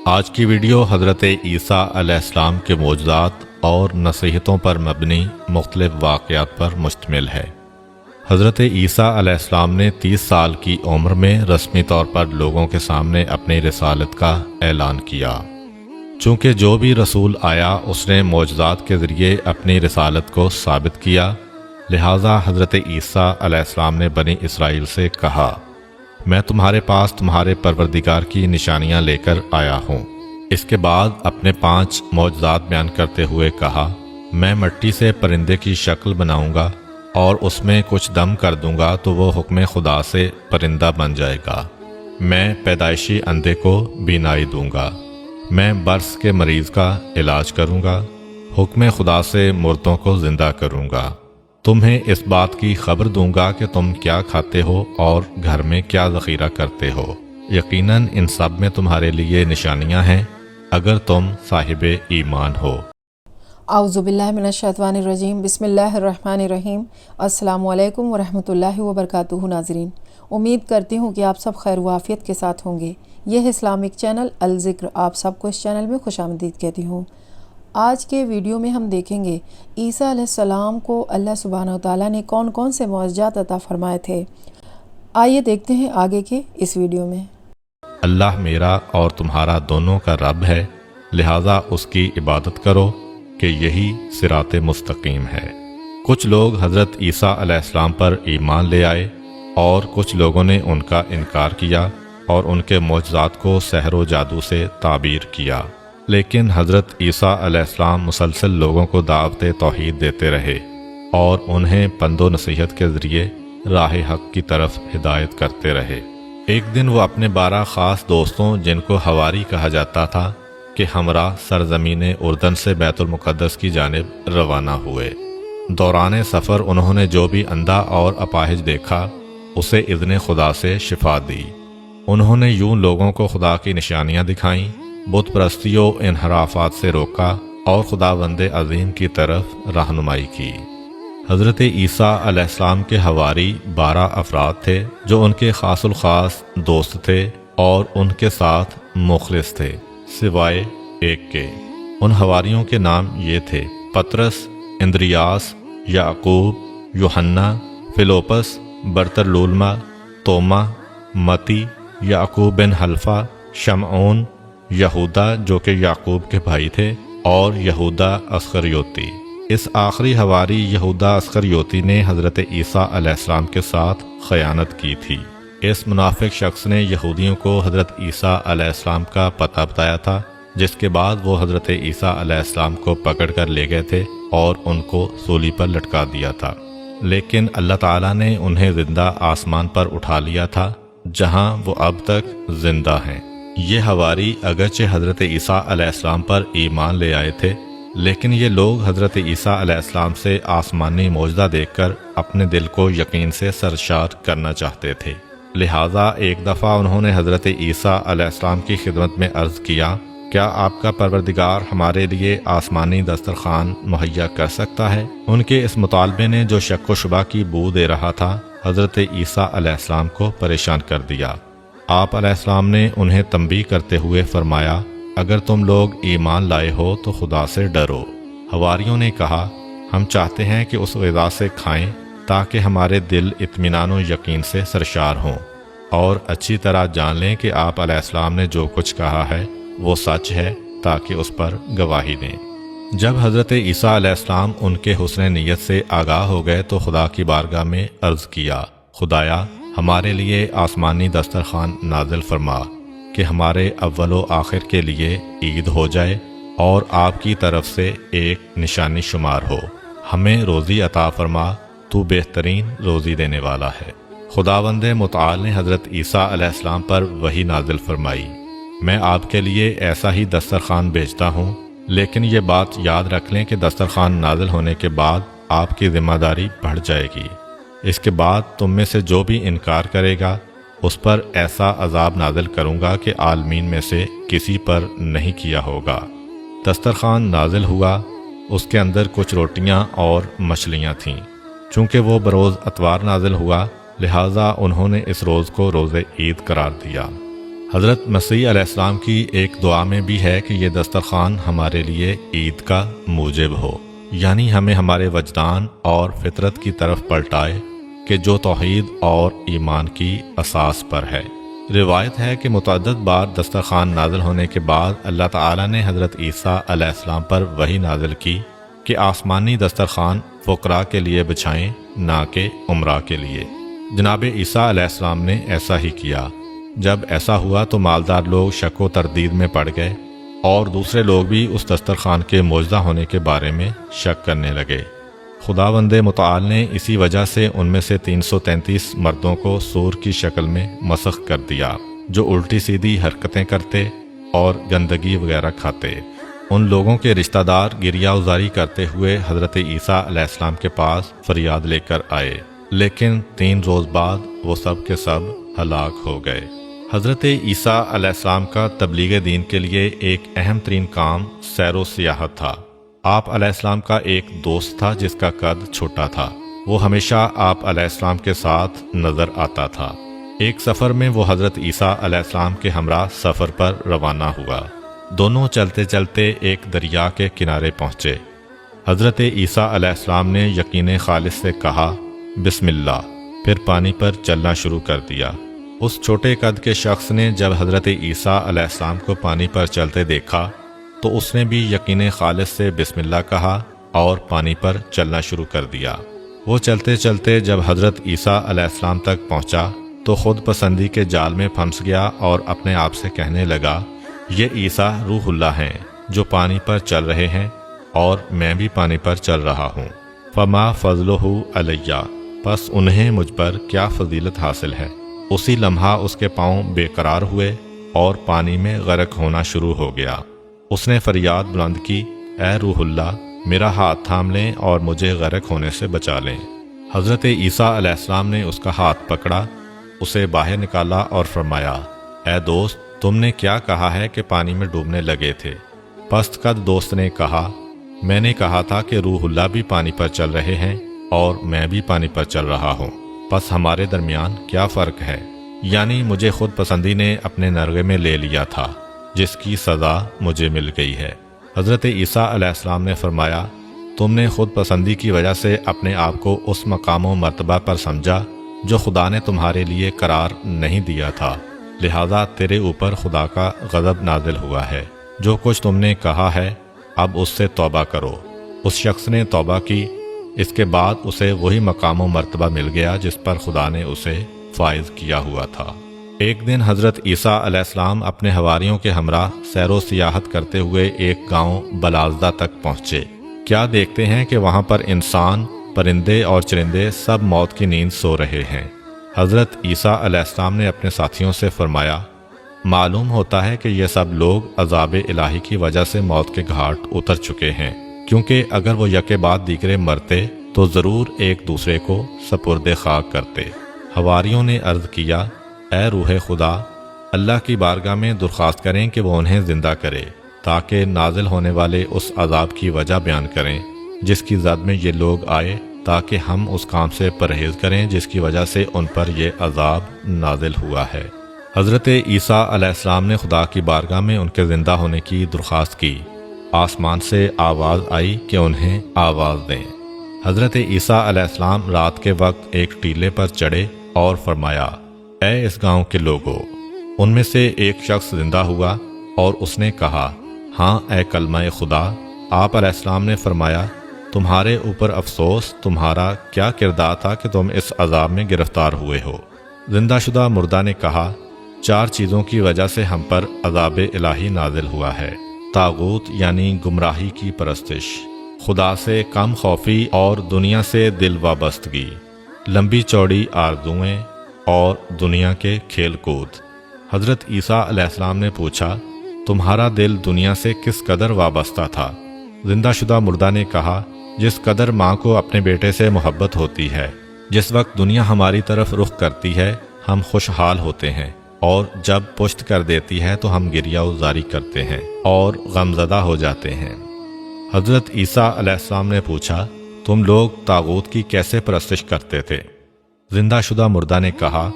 آج کی ویڈیو حضرت عیسیٰ علیہ السلام کے معجزات اور نصیحتوں پر مبنی مختلف واقعات پر مشتمل ہے۔ حضرت عیسیٰ علیہ السلام نے 30 سال کی عمر میں رسمی طور پر لوگوں کے سامنے اپنی رسالت کا اعلان کیا۔ چونکہ جو بھی رسول آیا اس نے معجزات کے ذریعے اپنی رسالت کو ثابت کیا، لہٰذا حضرت عیسیٰ علیہ السلام نے بنی اسرائیل سے کہا، میں تمہارے پاس تمہارے پروردگار کی نشانیاں لے کر آیا ہوں۔ اس کے بعد اپنے 5 معجزات بیان کرتے ہوئے کہا، میں مٹی سے پرندے کی شکل بناؤں گا اور اس میں کچھ دم کر دوں گا تو وہ حکم خدا سے پرندہ بن جائے گا۔ میں پیدائشی اندھے کو بینائی دوں گا۔ میں برس کے مریض کا علاج کروں گا۔ حکم خدا سے مردوں کو زندہ کروں گا۔ تمہیں اس بات کی خبر دوں گا کہ تم کیا کھاتے ہو اور گھر میں کیا ذخیرہ کرتے ہو۔ یقیناً ان سب میں تمہارے لیے نشانیاں ہیں اگر تم صاحب ایمان ہو۔ اعوذ باللہ من الشیطان الرجیم، بسم اللہ الرحمن الرحیم۔ السلام علیکم ورحمۃ اللہ وبرکاتہ۔ ناظرین، امید کرتی ہوں کہ آپ سب خیر و عافیت کے ساتھ ہوں گے۔ یہ اسلامک چینل الذکر آپ سب کو اس چینل میں خوش آمدید کہتی ہوں۔ آج کے ویڈیو میں ہم دیکھیں گے عیسیٰ علیہ السلام کو اللہ سبحانہ وتعالیٰ نے کون کون سے معجزات عطا فرمائے تھے۔ آئیے دیکھتے ہیں آگے کے اس ویڈیو میں۔ اللہ میرا اور تمہارا دونوں کا رب ہے، لہٰذا اس کی عبادت کرو کہ یہی صراط مستقیم ہے۔ کچھ لوگ حضرت عیسیٰ علیہ السلام پر ایمان لے آئے اور کچھ لوگوں نے ان کا انکار کیا اور ان کے معجزات کو سحر و جادو سے تعبیر کیا، لیکن حضرت عیسیٰ علیہ السلام مسلسل لوگوں کو دعوت توحید دیتے رہے اور انہیں پند و نصیحت کے ذریعے راہ حق کی طرف ہدایت کرتے رہے۔ ایک دن وہ اپنے 12 خاص دوستوں، جن کو حواری کہا جاتا تھا، کہ ہمراہ سرزمین اردن سے بیت المقدس کی جانب روانہ ہوئے۔ دوران سفر انہوں نے جو بھی اندھا اور اپاہج دیکھا اسے اذن خدا سے شفا دی۔ انہوں نے یوں لوگوں کو خدا کی نشانیاں دکھائیں، بت پرستی و انحرافات سے روکا اور خداوند عظیم کی طرف رہنمائی کی۔ حضرت عیسیٰ علیہ السلام کے حواری 12 افراد تھے جو ان کے خاص الخاص دوست تھے اور ان کے ساتھ مخلص تھے سوائے ایک کے۔ ان حواریوں کے نام یہ تھے: پطرس، اندریاس، یعقوب، یوحنا، فیلوپس، برتلولما، توما، متی، یعقوب بن حلفہ، شمعون، یہودا جو کہ یعقوب کے بھائی تھے، اور یہودا اسخریوتی۔ اس آخری حواری یہودا اسخریوتی نے حضرت عیسیٰ علیہ السلام کے ساتھ خیانت کی تھی۔ اس منافق شخص نے یہودیوں کو حضرت عیسیٰ علیہ السلام کا پتہ بتایا تھا، جس کے بعد وہ حضرت عیسیٰ علیہ السلام کو پکڑ کر لے گئے تھے اور ان کو سولی پر لٹکا دیا تھا، لیکن اللہ تعالیٰ نے انہیں زندہ آسمان پر اٹھا لیا تھا، جہاں وہ اب تک زندہ ہیں۔ یہ حواری اگرچہ حضرت عیسیٰ علیہ السلام پر ایمان لے آئے تھے، لیکن یہ لوگ حضرت عیسیٰ علیہ السلام سے آسمانی معجزہ دیکھ کر اپنے دل کو یقین سے سرشار کرنا چاہتے تھے۔ لہٰذا ایک دفعہ انہوں نے حضرت عیسیٰ علیہ السلام کی خدمت میں عرض کیا، کیا آپ کا پروردگار ہمارے لیے آسمانی دسترخوان مہیا کر سکتا ہے؟ ان کے اس مطالبے نے، جو شک و شبہ کی بو دے رہا تھا، حضرت عیسیٰ علیہ السلام کو پریشان کر دیا۔ آپ علیہ السلام نے انہیں تنبیہ کرتے ہوئے فرمایا، اگر تم لوگ ایمان لائے ہو تو خدا سے ڈرو۔ حواریوں نے کہا، ہم چاہتے ہیں کہ اس غذا سے کھائیں تاکہ ہمارے دل اطمینان و یقین سے سرشار ہوں اور اچھی طرح جان لیں کہ آپ علیہ السلام نے جو کچھ کہا ہے وہ سچ ہے، تاکہ اس پر گواہی دیں۔ جب حضرت عیسیٰ علیہ السلام ان کے حسن نیت سے آگاہ ہو گئے تو خدا کی بارگاہ میں عرض کیا، خدایا ہمارے لیے آسمانی دسترخوان نازل فرما کہ ہمارے اول و آخر کے لیے عید ہو جائے اور آپ کی طرف سے ایک نشانی شمار ہو۔ ہمیں روزی عطا فرما، تو بہترین روزی دینے والا ہے۔ خداوند متعال نے حضرت عیسیٰ علیہ السلام پر وحی نازل فرمائی، میں آپ کے لیے ایسا ہی دسترخوان بھیجتا ہوں، لیکن یہ بات یاد رکھ لیں کہ دسترخوان نازل ہونے کے بعد آپ کی ذمہ داری بڑھ جائے گی۔ اس کے بعد تم میں سے جو بھی انکار کرے گا اس پر ایسا عذاب نازل کروں گا کہ عالمین میں سے کسی پر نہیں کیا ہوگا۔ دسترخوان نازل ہوا، اس کے اندر کچھ روٹیاں اور مچھلیاں تھیں۔ چونکہ وہ بروز اتوار نازل ہوا، لہٰذا انہوں نے اس روز کو روز عید قرار دیا۔ حضرت مسیح علیہ السلام کی ایک دعا میں بھی ہے کہ یہ دسترخوان ہمارے لیے عید کا موجب ہو، یعنی ہمیں ہمارے وجدان اور فطرت کی طرف پلٹائے کہ جو توحید اور ایمان کی اساس پر ہے۔ روایت ہے کہ متعدد بار دسترخوان نازل ہونے کے بعد اللہ تعالیٰ نے حضرت عیسیٰ علیہ السلام پر وحی نازل کی کہ آسمانی دسترخوان فقراء کے لیے بچھائیں، نہ کہ عمراء کے لیے۔ جناب عیسیٰ علیہ السلام نے ایسا ہی کیا۔ جب ایسا ہوا تو مالدار لوگ شک و تردید میں پڑ گئے اور دوسرے لوگ بھی اس دسترخوان کے معجزہ ہونے کے بارے میں شک کرنے لگے۔ خداوند متعال نے اسی وجہ سے ان میں سے 333 مردوں کو سور کی شکل میں مسخ کر دیا، جو الٹی سیدھی حرکتیں کرتے اور گندگی وغیرہ کھاتے۔ ان لوگوں کے رشتہ دار گریہ ازاری کرتے ہوئے حضرت عیسیٰ علیہ السلام کے پاس فریاد لے کر آئے، لیکن 3 روز بعد وہ سب کے سب ہلاک ہو گئے۔ حضرت عیسیٰ علیہ السلام کا تبلیغ دین کے لیے ایک اہم ترین کام سیر و سیاحت تھا۔ آپ علیہ السلام کا ایک دوست تھا جس کا قد چھوٹا تھا۔ وہ ہمیشہ آپ علیہ السلام کے ساتھ نظر آتا تھا۔ ایک سفر میں وہ حضرت عیسیٰ علیہ السلام کے ہمراہ سفر پر روانہ ہوا۔ دونوں چلتے چلتے ایک دریا کے کنارے پہنچے۔ حضرت عیسیٰ علیہ السلام نے یقین خالص سے کہا بسم اللہ، پھر پانی پر چلنا شروع کر دیا۔ اس چھوٹے قد کے شخص نے جب حضرت عیسیٰ علیہ السلام کو پانی پر چلتے دیکھا تو اس نے بھی یقین خالص سے بسم اللہ کہا اور پانی پر چلنا شروع کر دیا۔ وہ چلتے چلتے جب حضرت عیسیٰ علیہ السلام تک پہنچا تو خود پسندی کے جال میں پھنس گیا اور اپنے آپ سے کہنے لگا، یہ عیسیٰ روح اللہ ہیں جو پانی پر چل رہے ہیں اور میں بھی پانی پر چل رہا ہوں۔ فما فضلہ علیہ، پس انہیں مجھ پر کیا فضیلت حاصل ہے۔ اسی لمحہ اس کے پاؤں بے قرار ہوئے اور پانی میں غرق ہونا شروع ہو گیا۔ اس نے فریاد بلند کی، اے روح اللہ، میرا ہاتھ تھام لیں اور مجھے غرق ہونے سے بچا لیں۔ حضرت عیسیٰ علیہ السلام نے اس کا ہاتھ پکڑا، اسے باہر نکالا اور فرمایا، اے دوست، تم نے کیا کہا ہے کہ پانی میں ڈوبنے لگے تھے؟ پست قد دوست نے کہا، میں نے کہا تھا کہ روح اللہ بھی پانی پر چل رہے ہیں اور میں بھی پانی پر چل رہا ہوں، پس ہمارے درمیان کیا فرق ہے؟ یعنی مجھے خود پسندی نے اپنے نرغے میں لے لیا تھا، جس کی سزا مجھے مل گئی ہے۔ حضرت عیسیٰ علیہ السلام نے فرمایا، تم نے خود پسندی کی وجہ سے اپنے آپ کو اس مقام و مرتبہ پر سمجھا جو خدا نے تمہارے لیے قرار نہیں دیا تھا، لہذا تیرے اوپر خدا کا غضب نازل ہوا ہے۔ جو کچھ تم نے کہا ہے اب اس سے توبہ کرو۔ اس شخص نے توبہ کی، اس کے بعد اسے وہی مقام و مرتبہ مل گیا جس پر خدا نے اسے فائز کیا ہوا تھا۔ ایک دن حضرت عیسیٰ علیہ السلام اپنے حواریوں کے ہمراہ سیر و سیاحت کرتے ہوئے ایک گاؤں بلازدہ تک پہنچے۔ کیا دیکھتے ہیں کہ وہاں پر انسان، پرندے اور چرندے سب موت کی نیند سو رہے ہیں۔ حضرت عیسیٰ علیہ السلام نے اپنے ساتھیوں سے فرمایا، معلوم ہوتا ہے کہ یہ سب لوگ عذاب الہی کی وجہ سے موت کے گھاٹ اتر چکے ہیں، کیونکہ اگر وہ یکے بعد دیگرے مرتے تو ضرور ایک دوسرے کو سپرد خاک کرتے۔ حواریوں نے عرض کیا، اے روح خدا، اللہ کی بارگاہ میں درخواست کریں کہ وہ انہیں زندہ کرے تاکہ نازل ہونے والے اس عذاب کی وجہ بیان کریں جس کی زد میں یہ لوگ آئے، تاکہ ہم اس کام سے پرہیز کریں جس کی وجہ سے ان پر یہ عذاب نازل ہوا ہے۔ حضرت عیسیٰ علیہ السلام نے خدا کی بارگاہ میں ان کے زندہ ہونے کی درخواست کی۔ آسمان سے آواز آئی کہ انہیں آواز دیں۔ حضرت عیسیٰ علیہ السلام رات کے وقت ایک ٹیلے پر چڑھے اور فرمایا، اے اس گاؤں کے لوگوں۔ ان میں سے ایک شخص زندہ ہوا اور اس نے کہا، ہاں اے کلمہ خدا۔ آپ علیہ السلام نے فرمایا، تمہارے اوپر افسوس، تمہارا کیا کردار تھا کہ تم اس عذاب میں گرفتار ہوئے ہو؟ زندہ شدہ مردہ نے کہا، 4 چیزوں کی وجہ سے ہم پر عذاب الہی نازل ہوا ہے۔ طاغوت یعنی گمراہی کی پرستش، خدا سے کم خوفی اور دنیا سے دل وابستگی، لمبی چوڑی آرزوئیں اور دنیا کے کھیل کود۔ حضرت عیسیٰ علیہ السلام نے پوچھا، تمہارا دل دنیا سے کس قدر وابستہ تھا؟ زندہ شدہ مردہ نے کہا، جس قدر ماں کو اپنے بیٹے سے محبت ہوتی ہے۔ جس وقت دنیا ہماری طرف رخ کرتی ہے ہم خوشحال ہوتے ہیں، اور جب پشت کر دیتی ہے تو ہم گریہ ازاری کرتے ہیں اور غمزدہ ہو جاتے ہیں۔ حضرت عیسیٰ علیہ السلام نے پوچھا، تم لوگ طاغوت کی کیسے پرستش کرتے تھے؟ زندہ شدہ مردہ نے کہا،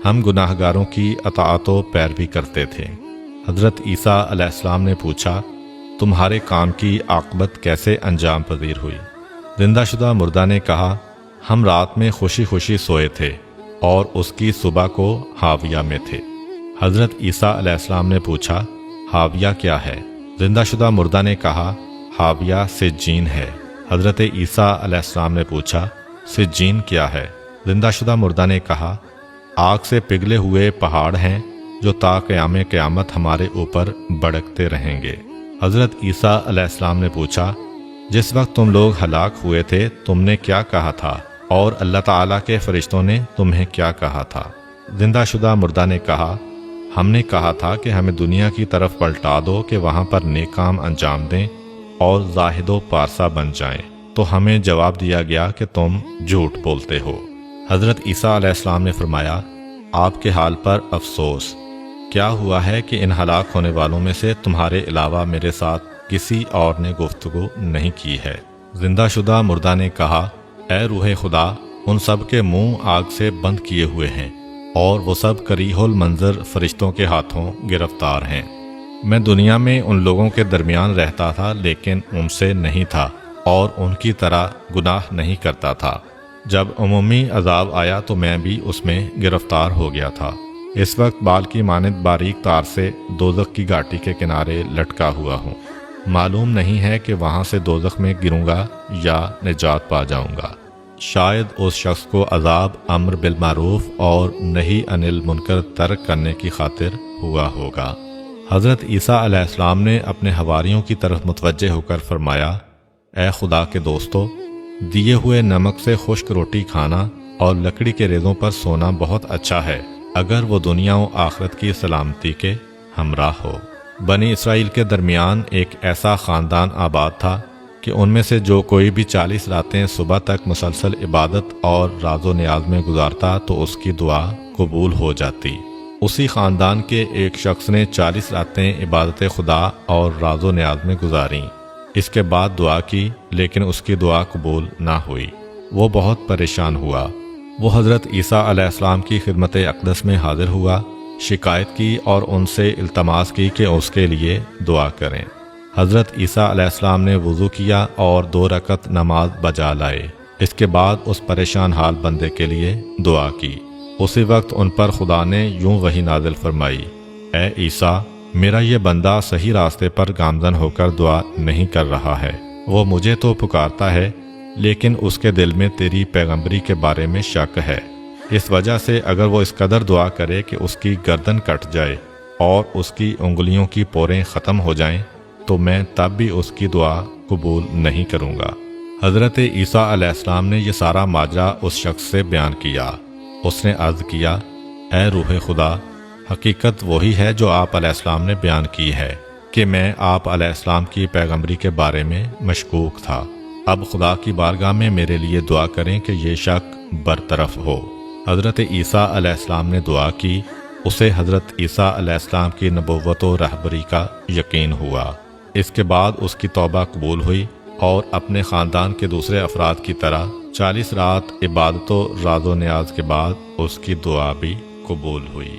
ہم گناہگاروں کی اطاعت و پیروی کرتے تھے۔ حضرت عیسیٰ علیہ السلام نے پوچھا، تمہارے کام کی عاقبت کیسے انجام پذیر ہوئی؟ زندہ شدہ مردہ نے کہا، ہم رات میں خوشی خوشی سوئے تھے اور اس کی صبح کو حاویہ میں تھے۔ حضرت عیسیٰ علیہ السلام نے پوچھا، حاویہ کیا ہے؟ زندہ شدہ مردہ نے کہا، حاویہ سجین ہے۔ حضرت عیسیٰ علیہ السلام نے پوچھا، سجین کیا ہے؟ زندہ شدہ مردہ نے کہا، آگ سے پگھلے ہوئے پہاڑ ہیں جو تا قیام قیامت ہمارے اوپر بڑکتے رہیں گے۔ حضرت عیسیٰ علیہ السلام نے پوچھا، جس وقت تم لوگ ہلاک ہوئے تھے تم نے کیا کہا تھا اور اللہ تعالیٰ کے فرشتوں نے تمہیں کیا کہا تھا؟ زندہ شدہ مردہ نے کہا، ہم نے کہا تھا کہ ہمیں دنیا کی طرف پلٹا دو کہ وہاں پر نیک کام انجام دیں اور زاہد و پارسا بن جائیں، تو ہمیں جواب دیا گیا کہ تم جھوٹ بولتے ہو۔ حضرت عیسیٰ علیہ السلام نے فرمایا، آپ کے حال پر افسوس، کیا ہوا ہے کہ ان ہلاک ہونے والوں میں سے تمہارے علاوہ میرے ساتھ کسی اور نے گفتگو نہیں کی ہے؟ زندہ شدہ مردہ نے کہا، اے روح خدا، ان سب کے منہ آگ سے بند کیے ہوئے ہیں اور وہ سب کریہ المنظر فرشتوں کے ہاتھوں گرفتار ہیں۔ میں دنیا میں ان لوگوں کے درمیان رہتا تھا لیکن ان سے نہیں تھا اور ان کی طرح گناہ نہیں کرتا تھا۔ جب عمومی عذاب آیا تو میں بھی اس میں گرفتار ہو گیا تھا۔ اس وقت بال کی مانند باریک تار سے دوزخ کی گھاٹی کے کنارے لٹکا ہوا ہوں۔ معلوم نہیں ہے کہ وہاں سے دوزخ میں گروں گا یا نجات پا جاؤں گا۔ شاید اس شخص کو عذاب امر بالمعروف اور نہی عن المنکر ترک کرنے کی خاطر ہوا ہوگا۔ حضرت عیسیٰ علیہ السلام نے اپنے حواریوں کی طرف متوجہ ہو کر فرمایا، اے خدا کے دوستو، دیے ہوئے نمک سے خشک روٹی کھانا اور لکڑی کے ریزوں پر سونا بہت اچھا ہے اگر وہ دنیا و آخرت کی سلامتی کے ہمراہ ہو۔ بنی اسرائیل کے درمیان ایک ایسا خاندان آباد تھا کہ ان میں سے جو کوئی بھی 40 راتیں صبح تک مسلسل عبادت اور راز و نیاز میں گزارتا تو اس کی دعا قبول ہو جاتی۔ اسی خاندان کے ایک شخص نے 40 راتیں عبادت خدا اور راز و نیاز میں گزاریں۔ اس کے بعد دعا کی لیکن اس کی دعا قبول نہ ہوئی۔ وہ بہت پریشان ہوا۔ وہ حضرت عیسیٰ علیہ السلام کی خدمت اقدس میں حاضر ہوا، شکایت کی اور ان سے التماس کی کہ اس کے لیے دعا کریں۔ حضرت عیسیٰ علیہ السلام نے وضو کیا اور 2 رکعت نماز بجا لائے۔ اس کے بعد اس پریشان حال بندے کے لیے دعا کی۔ اسی وقت ان پر خدا نے یوں وحی نازل فرمائی، اے عیسیٰ، میرا یہ بندہ صحیح راستے پر گامزن ہو کر دعا نہیں کر رہا ہے۔ وہ مجھے تو پکارتا ہے لیکن اس کے دل میں تیری پیغمبری کے بارے میں شک ہے۔ اس وجہ سے اگر وہ اس قدر دعا کرے کہ اس کی گردن کٹ جائے اور اس کی انگلیوں کی پوریں ختم ہو جائیں تو میں تب بھی اس کی دعا قبول نہیں کروں گا۔ حضرت عیسیٰ علیہ السلام نے یہ سارا ماجرا اس شخص سے بیان کیا۔ اس نے عرض کیا، اے روح خدا، حقیقت وہی ہے جو آپ علیہ السلام نے بیان کی ہے کہ میں آپ علیہ السلام کی پیغمبری کے بارے میں مشکوک تھا۔ اب خدا کی بارگاہ میں میرے لیے دعا کریں کہ یہ شک برطرف ہو۔ حضرت عیسیٰ علیہ السلام نے دعا کی۔ اسے حضرت عیسیٰ علیہ السلام کی نبوت و رہبری کا یقین ہوا۔ اس کے بعد اس کی توبہ قبول ہوئی اور اپنے خاندان کے دوسرے افراد کی طرح 40 رات عبادت و راز و نیاز کے بعد اس کی دعا بھی قبول ہوئی۔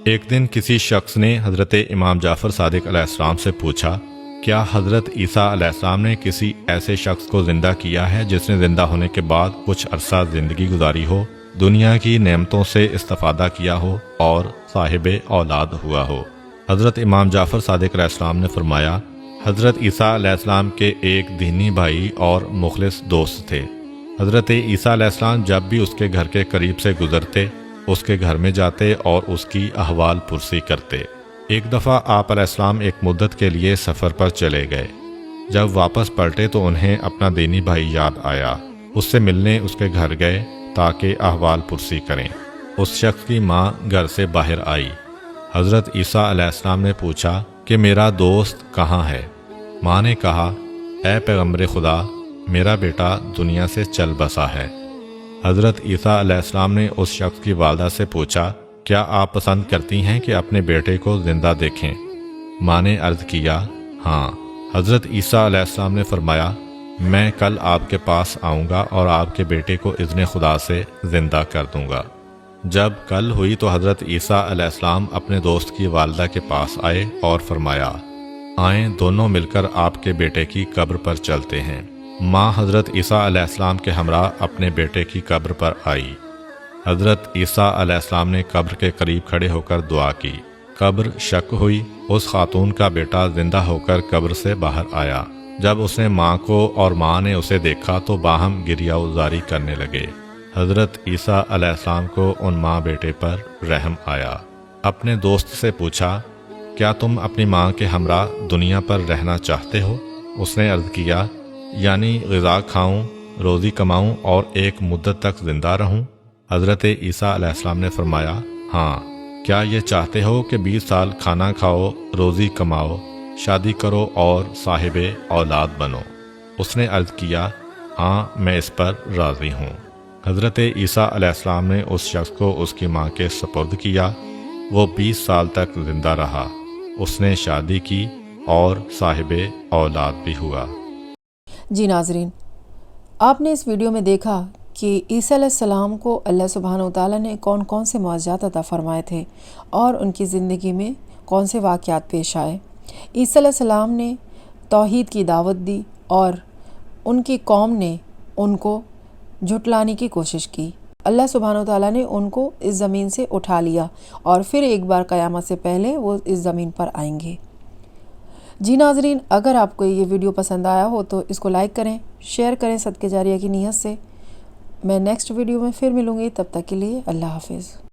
ایک دن کسی شخص نے حضرت امام جعفر صادق علیہ السلام سے پوچھا، کیا حضرت عیسیٰ علیہ السلام نے کسی ایسے شخص کو زندہ کیا ہے جس نے زندہ ہونے کے بعد کچھ عرصہ زندگی گزاری ہو، دنیا کی نعمتوں سے استفادہ کیا ہو اور صاحب اولاد ہوا ہو؟ حضرت امام جعفر صادق علیہ السلام نے فرمایا، حضرت عیسیٰ علیہ السلام کے ایک دینی بھائی اور مخلص دوست تھے۔ حضرت عیسیٰ علیہ السلام جب بھی اس کے گھر کے قریب سے گزرتے اس کے گھر میں جاتے اور اس کی احوال پرسی کرتے۔ ایک دفعہ آپ علیہ السلام ایک مدت کے لیے سفر پر چلے گئے۔ جب واپس پلٹے تو انہیں اپنا دینی بھائی یاد آیا۔ اس سے ملنے اس کے گھر گئے تاکہ احوال پرسی کریں۔ اس شخص کی ماں گھر سے باہر آئی۔ حضرت عیسیٰ علیہ السلام نے پوچھا کہ میرا دوست کہاں ہے؟ ماں نے کہا، اے پیغمبر خدا، میرا بیٹا دنیا سے چل بسا ہے۔ حضرت عیسیٰ علیہ السلام نے اس شخص کی والدہ سے پوچھا، کیا آپ پسند کرتی ہیں کہ اپنے بیٹے کو زندہ دیکھیں؟ ماں نے عرض کیا، ہاں۔ حضرت عیسیٰ علیہ السلام نے فرمایا، میں کل آپ کے پاس آؤں گا اور آپ کے بیٹے کو اذن خدا سے زندہ کر دوں گا۔ جب کل ہوئی تو حضرت عیسیٰ علیہ السلام اپنے دوست کی والدہ کے پاس آئے اور فرمایا، آئیں دونوں مل کر آپ کے بیٹے کی قبر پر چلتے ہیں۔ ماں حضرت عیسیٰ علیہ السلام کے ہمراہ اپنے بیٹے کی قبر پر آئی۔ حضرت عیسیٰ علیہ السلام نے قبر کے قریب کھڑے ہو کر دعا کی۔ قبر شک ہوئی، اس خاتون کا بیٹا زندہ ہو کر قبر سے باہر آیا۔ جب اس نے ماں کو اور ماں نے اسے دیکھا تو باہم گریہ وزاری کرنے لگے۔ حضرت عیسیٰ علیہ السلام کو ان ماں بیٹے پر رحم آیا۔ اپنے دوست سے پوچھا، کیا تم اپنی ماں کے ہمراہ دنیا پر رہنا چاہتے ہو؟ اس نے عرض کیا، یعنی غذا کھاؤں، روزی کماؤں اور ایک مدت تک زندہ رہوں؟ حضرت عیسیٰ علیہ السلام نے فرمایا، ہاں۔ کیا یہ چاہتے ہو کہ 20 سال کھانا کھاؤ، روزی کماؤ، شادی کرو اور صاحب اولاد بنو؟ اس نے عرض کیا، ہاں میں اس پر راضی ہوں۔ حضرت عیسیٰ علیہ السلام نے اس شخص کو اس کی ماں کے سپرد کیا۔ وہ 20 سال تک زندہ رہا۔ اس نے شادی کی اور صاحب اولاد بھی ہوا۔ جی ناظرین، آپ نے اس ویڈیو میں دیکھا کہ عیسیٰ علیہ السلام کو اللہ سبحانہ وتعالیٰ نے کون کون سے معجزات عطا فرمائے تھے اور ان کی زندگی میں کون سے واقعات پیش آئے۔ عیسیٰ علیہ السلام نے توحید کی دعوت دی اور ان کی قوم نے ان کو جھٹلانے کی کوشش کی۔ اللہ سبحانہ وتعالیٰ نے ان کو اس زمین سے اٹھا لیا اور پھر ایک بار قیامت سے پہلے وہ اس زمین پر آئیں گے۔ جی ناظرین، اگر آپ کو یہ ویڈیو پسند آیا ہو تو اس کو لائک کریں، شیئر کریں صدقہ جاریہ کی نیت سے۔ میں نیکسٹ ویڈیو میں پھر ملوں گی، تب تک کے لیے اللہ حافظ۔